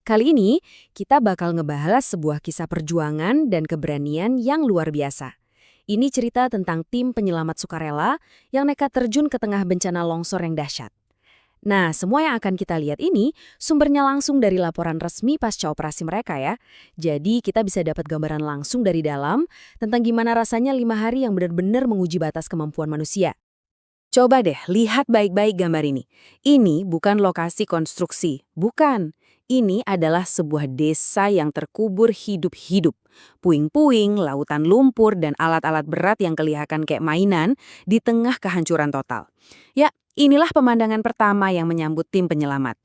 Kali ini, kita bakal ngebahas sebuah kisah perjuangan dan keberanian yang luar biasa. Ini cerita tentang tim penyelamat sukarela yang nekat terjun ke tengah bencana longsor yang dahsyat. Nah, semua yang akan kita lihat ini sumbernya langsung dari laporan resmi pasca operasi mereka ya. Jadi kita bisa dapat gambaran langsung dari dalam tentang gimana rasanya 5 hari yang benar-benar menguji batas kemampuan manusia. Coba deh, lihat baik-baik gambar ini. Ini bukan lokasi konstruksi, bukan. Ini adalah sebuah desa yang terkubur hidup-hidup. Puing-puing, lautan lumpur, dan alat-alat berat yang kelihatan kayak mainan di tengah kehancuran total. Ya, inilah pemandangan pertama yang menyambut tim penyelamat.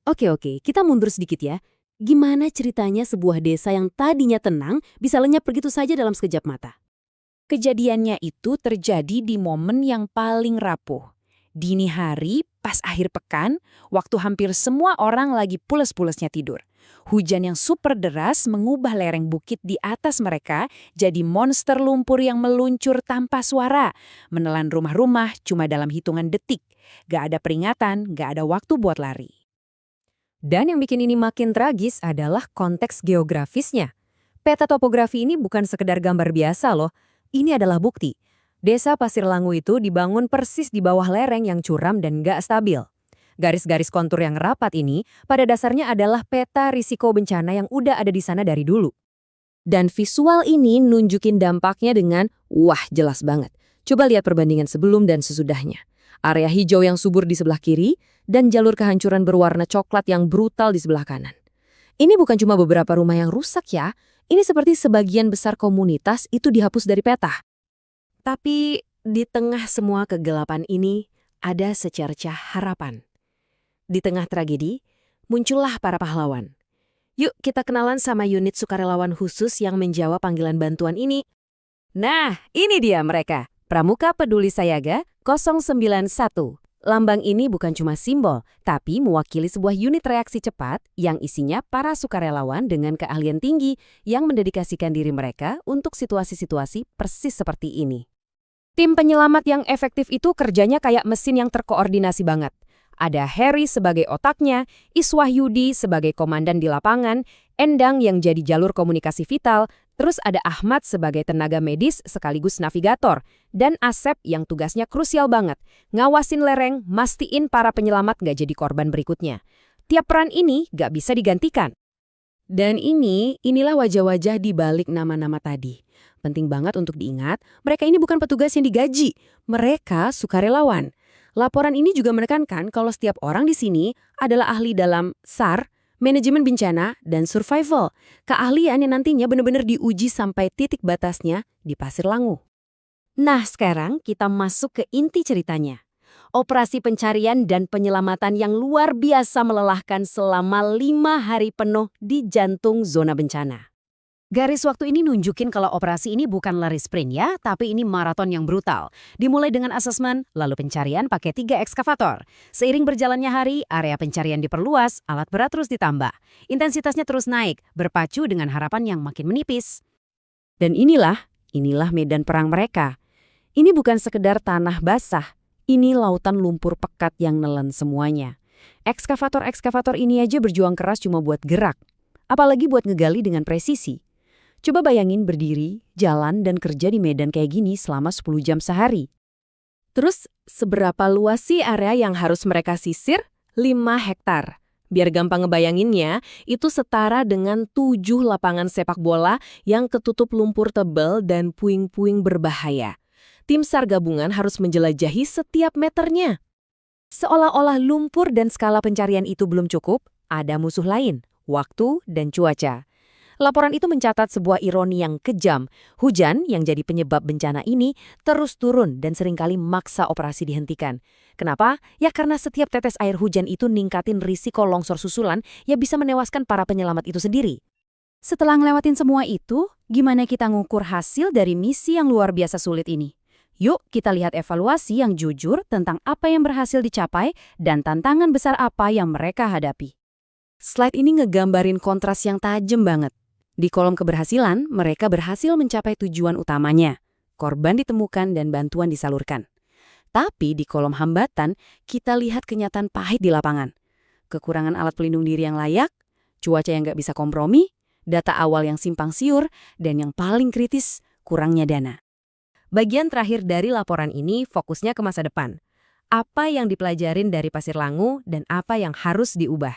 Oke, kita mundur sedikit ya. Gimana ceritanya sebuah desa yang tadinya tenang bisa lenyap begitu saja dalam sekejap mata? Kejadiannya itu terjadi di momen yang paling rapuh. Dini hari, pas akhir pekan, waktu hampir semua orang lagi pules-pulesnya tidur. Hujan yang super deras mengubah lereng bukit di atas mereka jadi monster lumpur yang meluncur tanpa suara, menelan rumah-rumah cuma dalam hitungan detik. Gak ada peringatan, gak ada waktu buat lari. Dan yang bikin ini makin tragis adalah konteks geografisnya. Peta topografi ini bukan sekedar gambar biasa loh. Ini adalah bukti. Desa Pasir Langu itu dibangun persis di bawah lereng yang curam dan gak stabil. Garis-garis kontur yang rapat ini pada dasarnya adalah peta risiko bencana yang udah ada di sana dari dulu. Dan visual ini nunjukin dampaknya dengan, wah jelas banget. Coba lihat perbandingan sebelum dan sesudahnya. Area hijau yang subur di sebelah kiri dan jalur kehancuran berwarna coklat yang brutal di sebelah kanan. Ini bukan cuma beberapa rumah yang rusak ya, ini seperti sebagian besar komunitas itu dihapus dari peta. Tapi di tengah semua kegelapan ini, ada secercah harapan. Di tengah tragedi, muncullah para pahlawan. Yuk kita kenalan sama unit sukarelawan khusus yang menjawab panggilan bantuan ini. Nah, ini dia mereka, Pramuka Peduli Sayaga 091. Lambang ini bukan cuma simbol, tapi mewakili sebuah unit reaksi cepat yang isinya para sukarelawan dengan keahlian tinggi yang mendedikasikan diri mereka untuk situasi-situasi persis seperti ini. Tim penyelamat yang efektif itu kerjanya kayak mesin yang terkoordinasi banget. Ada Harry sebagai otaknya, Iswahyudi sebagai komandan di lapangan, Endang yang jadi jalur komunikasi vital, terus ada Ahmad sebagai tenaga medis sekaligus navigator, dan Asep yang tugasnya krusial banget, ngawasin lereng, mastiin para penyelamat nggak jadi korban berikutnya. Tiap peran ini nggak bisa digantikan. Dan inilah wajah-wajah di balik nama-nama tadi. Penting banget untuk diingat, mereka ini bukan petugas yang digaji, mereka sukarelawan. Laporan ini juga menekankan kalau setiap orang di sini adalah ahli dalam SAR, manajemen bencana, dan survival. Keahlian yang nantinya benar-benar diuji sampai titik batasnya di Pasir Langu. Nah, sekarang kita masuk ke inti ceritanya. Operasi pencarian dan penyelamatan yang luar biasa melelahkan selama 5 hari penuh di jantung zona bencana. Garis waktu ini nunjukin kalau operasi ini bukan lari sprint ya, tapi ini maraton yang brutal. Dimulai dengan asesmen, lalu pencarian pakai 3 ekskavator. Seiring berjalannya hari, area pencarian diperluas, alat berat terus ditambah. Intensitasnya terus naik, berpacu dengan harapan yang makin menipis. Dan inilah medan perang mereka. Ini bukan sekedar tanah basah, ini lautan lumpur pekat yang nelen semuanya. Ekskavator-ekskavator ini aja berjuang keras cuma buat gerak, apalagi buat ngegali dengan presisi. Coba bayangin berdiri, jalan, dan kerja di medan kayak gini selama 10 jam sehari. Terus, seberapa luas sih area yang harus mereka sisir? 5 hektar. Biar gampang ngebayanginnya, itu setara dengan 7 lapangan sepak bola yang ketutup lumpur tebal dan puing-puing berbahaya. Tim SAR gabungan harus menjelajahi setiap meternya. Seolah-olah lumpur dan skala pencarian itu belum cukup, ada musuh lain, waktu dan cuaca. Laporan itu mencatat sebuah ironi yang kejam. Hujan yang jadi penyebab bencana ini terus turun dan seringkali maksa operasi dihentikan. Kenapa? Ya karena setiap tetes air hujan itu ningkatin risiko longsor susulan yang bisa menewaskan para penyelamat itu sendiri. Setelah ngelewatin semua itu, gimana kita ngukur hasil dari misi yang luar biasa sulit ini? Yuk kita lihat evaluasi yang jujur tentang apa yang berhasil dicapai dan tantangan besar apa yang mereka hadapi. Slide ini ngegambarin kontras yang tajam banget. Di kolom keberhasilan, mereka berhasil mencapai tujuan utamanya. Korban ditemukan dan bantuan disalurkan. Tapi di kolom hambatan, kita lihat kenyataan pahit di lapangan. Kekurangan alat pelindung diri yang layak, cuaca yang nggak bisa kompromi, data awal yang simpang siur, dan yang paling kritis, kurangnya dana. Bagian terakhir dari laporan ini fokusnya ke masa depan. Apa yang dipelajarin dari Pasir Langu dan apa yang harus diubah.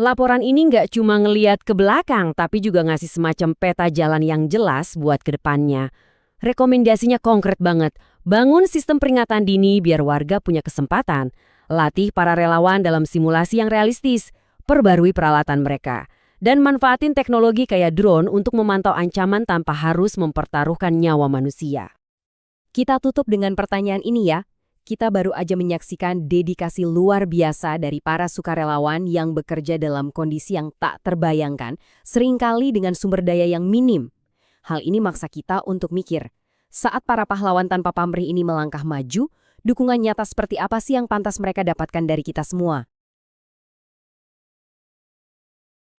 Laporan ini nggak cuma ngeliat ke belakang, tapi juga ngasih semacam peta jalan yang jelas buat ke depannya. Rekomendasinya konkret banget. Bangun sistem peringatan dini biar warga punya kesempatan. Latih para relawan dalam simulasi yang realistis. Perbarui peralatan mereka. Dan manfaatin teknologi kayak drone untuk memantau ancaman tanpa harus mempertaruhkan nyawa manusia. Kita tutup dengan pertanyaan ini ya. Kita baru aja menyaksikan dedikasi luar biasa dari para sukarelawan yang bekerja dalam kondisi yang tak terbayangkan, seringkali dengan sumber daya yang minim. Hal ini maksa kita untuk mikir, saat para pahlawan tanpa pamrih ini melangkah maju, dukungan nyata seperti apa sih yang pantas mereka dapatkan dari kita semua?